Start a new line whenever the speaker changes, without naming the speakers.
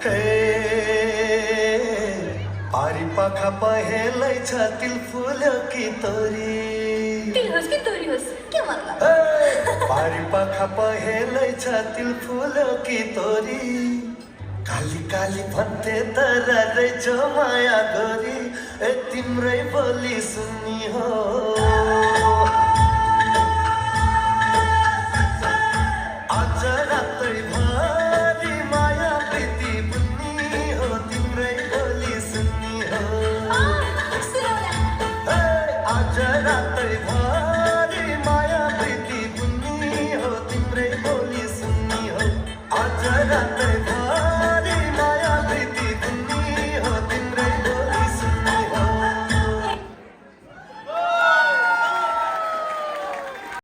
हे पारी पाखा पहेलै छ तिल फुल्यो कि तोरी
तिल होस् कि तोरी होस् के मतलब?
पारी पाखा पहेलै छ तिल फुल्यो कि तोरी काली काली भन्थे तर रहेछ माया गरी ए तिम्रै बोली सुन्नी हो आज रातैभरि माया प्रीति बुन्नी हो तिम्रै बोली सुन्नी हो आज रातैभरि माया प्रीति बुन्नी हो तिम्रै बोली सुन्नी हो आज रातैभरि